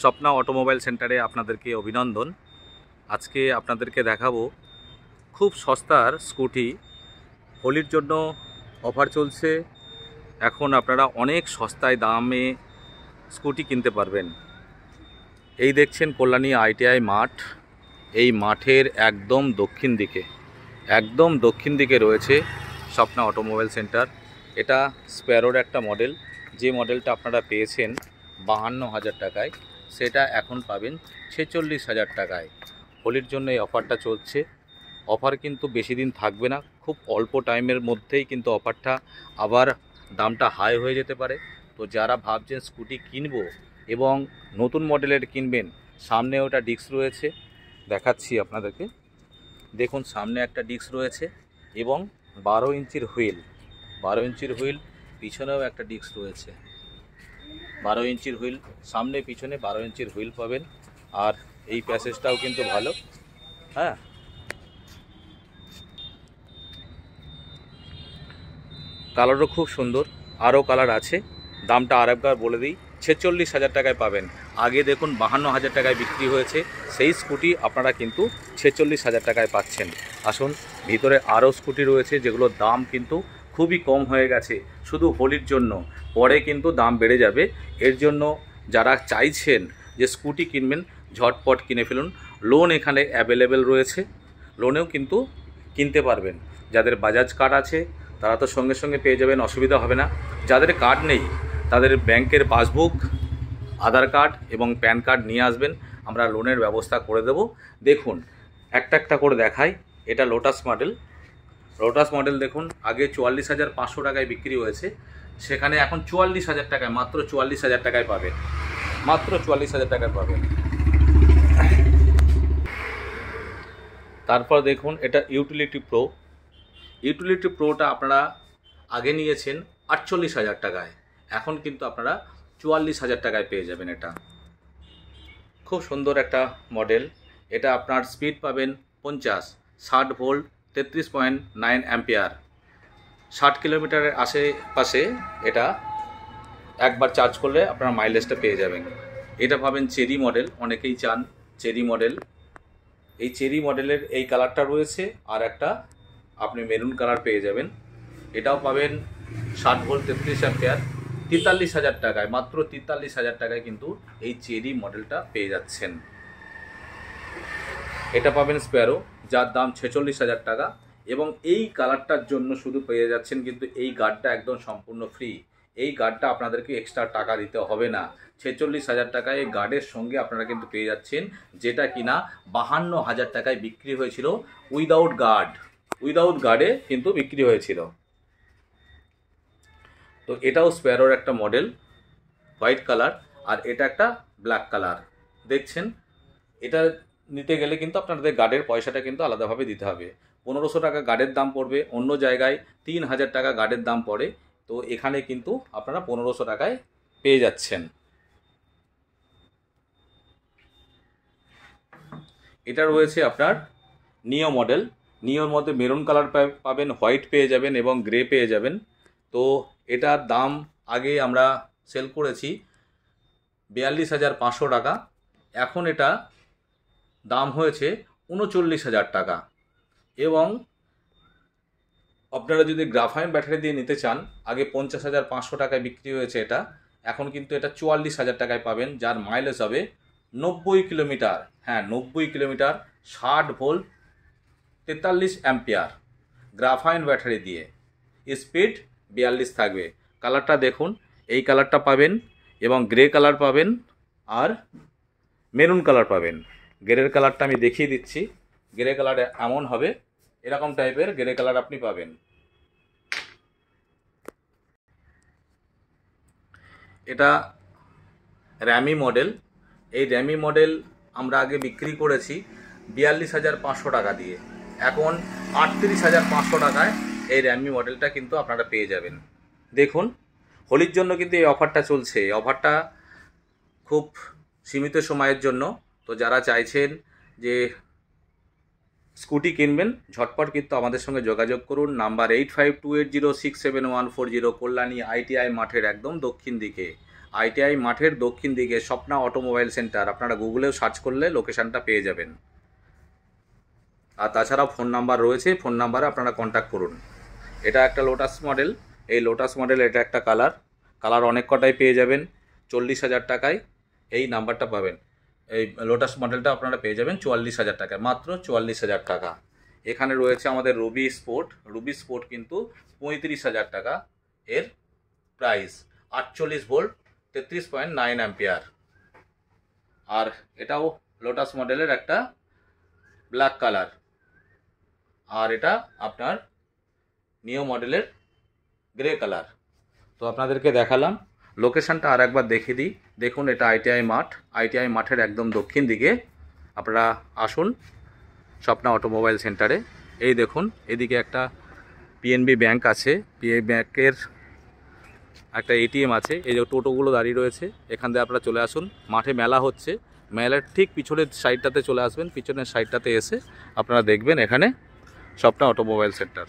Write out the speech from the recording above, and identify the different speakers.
Speaker 1: Swapna automobile সেন্টারে আপনাদেরকে অভিনন্দন। আজকে আপনাদেরকে দেখাবো খুব সস্তার স্কুটি। হোলির জন্য অফার চলছে। এখন আপনারা অনেক সস্তায় দামে স্কুটি কিনতে পারবেন। এই দেখছেন কল্যাণী আইটিআই মাঠ। এই মাঠের একদম দক্ষিণ দিকে রয়েছে স্বপ্না অটোমোবাইল সেন্টার। এটা স্প্যারোর একটা মডেল। যে মডেলটা আপনারা পেয়েছেন 52,000 টাকায়, সেটা এখন পাবেন 46,000 টাকায়। হোলির জন্য এই অফারটা চলছে। অফার কিন্তু বেশি দিন থাকবে না, খুব অল্প টাইমের মধ্যেই কিন্তু অফারটা আবার দামটা হাই হয়ে যেতে পারে। তো যারা ভাবছেন স্কুটি কিনবো এবং নতুন মডেলের কিনবেন, সামনে ওটা ডিস্ক রয়েছে, দেখাচ্ছি আপনাদেরকে। দেখুন সামনে একটা ডিস্ক রয়েছে এবং 12 ইঞ্চির হুইল, পিছনেও একটা ডিস্ক রয়েছে। 12 ইঞ্চির হুইল, সামনে পিছনে 12 ইঞ্চির হুইল পাবেন। আর এই প্যাসেজটাও কিন্তু ভালো। হ্যাঁ, কালারও খুব সুন্দর, আরও কালার আছে। দামটা আরেকবার বলে দিই, 46,000 টাকায় পাবেন। আগে দেখুন 52,000 টাকায় বিক্রি হয়েছে, সেই স্কুটি আপনারা কিন্তু 46,000 টাকায় পাচ্ছেন। আসুন, ভিতরে আরও স্কুটি রয়েছে যেগুলোর দাম কিন্তু খুবই কম হয়ে গেছে শুধু হোলির জন্য। পরে কিন্তু দাম বেড়ে যাবে। এর জন্য যারা চাইছেন যে স্কুটি কিনবেন, ঝটপট কিনে ফেলুন। লোন এখানে অ্যাভেলেবেল রয়েছে, লোনেও কিন্তু কিনতে পারবেন। যাদের বাজাজ কার্ড আছে তারা তো সঙ্গে সঙ্গে পেয়ে যাবেন, অসুবিধা হবে না। যাদের কার্ড নেই তাদের ব্যাংকের পাসবুক, আধার কার্ড এবং প্যান কার্ড নিয়ে আসবেন, আমরা লোনের ব্যবস্থা করে দেব। দেখুন একটা করে দেখাই। এটা লোটাস মডেল দেখুন, আগে 44,500 টাকায় বিক্রি হয়েছে, সেখানে এখন 44,000 টাকায়, মাত্র 44,000 টাকায় পাবেন, মাত্র 44,000 টাকায় পাবেন। তারপর দেখুন এটা ইউটিলিটি প্রোটা আপনারা আগে নিয়েছেন 48,000 টাকায়, এখন কিন্তু আপনারা 44,000 টাকায় পেয়ে যাবেন। এটা খুব সুন্দর একটা মডেল। এটা আপনার স্পিড পাবেন 50, 60 ভোল্ট, 33.9 অ্যাম্পিয়ার। 60 কিলোমিটারের আশেপাশে এটা একবার চার্জ করলে আপনারা মাইলেজটা পেয়ে যাবেন। এটা পাবেন চেরি মডেল, অনেকেই চান চেরি মডেল। এই চেরি মডেলের এই কালারটা রয়েছে, আর একটা আপনি মেরুন কালার পেয়ে যাবেন। এটাও পাবেন 60 ভোল্ট, 33 অ্যাম্পিয়ার, 43,000 টাকায়, মাত্র 43,000 টাকায় কিন্তু এই চেরি মডেলটা পেয়ে যাচ্ছেন। এটা পাবেন স্প্যারো, যার দাম 46,000 টাকা, এবং এই কালারটার জন্য শুধু পেয়ে যাচ্ছেন কিন্তু এই গার্ডটা একদম সম্পূর্ণ ফ্রি। এই গার্ডটা আপনাদেরকে এক্সট্রা টাকা দিতে হবে না। 46,000 টাকায় এই গার্ডের সঙ্গে আপনারা কিন্তু পেয়ে যাচ্ছেন, যেটা কিনা 52,000 টাকায় বিক্রি হয়েছিল উইদাউট গার্ডে কিন্তু বিক্রি হয়েছিল। তো এটাও স্প্যারোর একটা মডেল, হোয়াইট কালার, আর এটা একটা ব্ল্যাক কালার দেখছেন। এটা নিতে গেলে কিন্তু আপনাদের গার্ডের পয়সাটা কিন্তু আলাদাভাবে দিতে হবে। 1500 টাকা গার্ডের দাম পড়বে, অন্য জায়গায় 3,000 টাকা গার্ডের দাম পড়ে। তো এখানে কিন্তু আপনারা 1500 টাকায় পেয়ে যাচ্ছেন। এটা রয়েছে আপনার নিও মডেল। নিওর মধ্যে মেরুন কালার পাবেন, হোয়াইট পেয়ে যাবেন এবং গ্রে পেয়ে যাবেন। তো এটার দাম আগে আমরা সেল করেছি 42,500 টাকা, এখন এটা দাম হয়েছে 39,000 টাকা। এবং আপনারা যদি গ্রাফাইন ব্যাটারি দিয়ে নিতে চান, আগে 50,500 টাকায় বিক্রি হয়েছে এটা, এখন কিন্তু এটা 44,000 টাকায় পাবেন, যার মাইলেজ হবে 90 কিলোমিটার। হ্যাঁ, 90 kilometre, 60 volt, 43 ampere, graphene battery দিয়ে, স্পিড 42 থাকবে। কালারটা দেখুন, এই কালারটা পাবেন এবং গ্রে কালার পাবেন আর মেরুন কালার পাবেন। গ্রের কালারটা আমি দেখিয়ে দিচ্ছি। গ্রে কালার এমন হবে, এরকম টাইপের গ্রে কালার আপনি পাবেন। এটা র্যামি মডেল। এই র্যামি মডেল আমরা আগে বিক্রি করেছি 42,500 টাকা দিয়ে, এখন 38,500 টাকায় এই র্যামি মডেলটা কিন্তু আপনারা পেয়ে যাবেন। দেখুন, হোলির জন্য কিন্তু এই অফারটা চলছে। এই অফারটা খুব সীমিত সময়ের জন্য। তো যারা চাইছেন যে স্কুটি কিনবেন, ঝটপট কিন্তু আমাদের সঙ্গে যোগাযোগ করুন। নাম্বার 8528067140, কল্যাণী আইটিআই মাঠের একদম দক্ষিণ দিকে। আইটিআই মাঠের দক্ষিণ দিকে স্বপ্না অটোমোবাইল সেন্টার, আপনারা গুগলেও সার্চ করলে লোকেশানটা পেয়ে যাবেন। আর তাছাড়াও ফোন নাম্বার রয়েছে, ফোন নাম্বারে আপনারা কন্ট্যাক্ট করুন। এটা একটা লোটাস মডেল, এই লোটাস মডেল এটা একটা কালার অনেক কটাই পেয়ে যাবেন। 40,000 টাকায় এই নাম্বারটা পাবেন। এই লোটাস মডেলটা আপনারা পেয়ে যাবেন 44,000 টাকায়, মাত্র 44,000 টাকা। এখানে রয়েছে আমাদের রুবি স্পোর্ট কিন্তু 35,000 টাকা এর প্রাইস, 48 ভোল্ট 33.9 অ্যাম্পিয়ার। আর এটাও লোটাস মডেলের একটা ব্ল্যাক কালার, আর এটা আপনার নিও মডেলের গ্রে কালার। তো আপনাদেরকে দেখালাম, লোকেশানটা আর একবার দেখিয়ে দিই। দেখুন, এটা আইটিআই মাঠের একদম দক্ষিণ দিকে। আপনারা আসুন স্বপ্না অটোমোবাইল সেন্টারে। এই দেখুন, এদিকে একটা পিএনবি ব্যাংক আছে, পিএনবি ব্যাংকের একটা এটিএম আছে। এই যে টোটোগুলো দাঁড়িয়ে রয়েছে, এখান থেকে আপনারা চলে আসুন। মাঠে মেলা হচ্ছে, মেলার ঠিক পিছনের সাইডটাতে চলে আসবেন। পিছনের সাইডটাতে এসে আপনারা দেখবেন এখানে স্বপ্না অটোমোবাইল সেন্টার।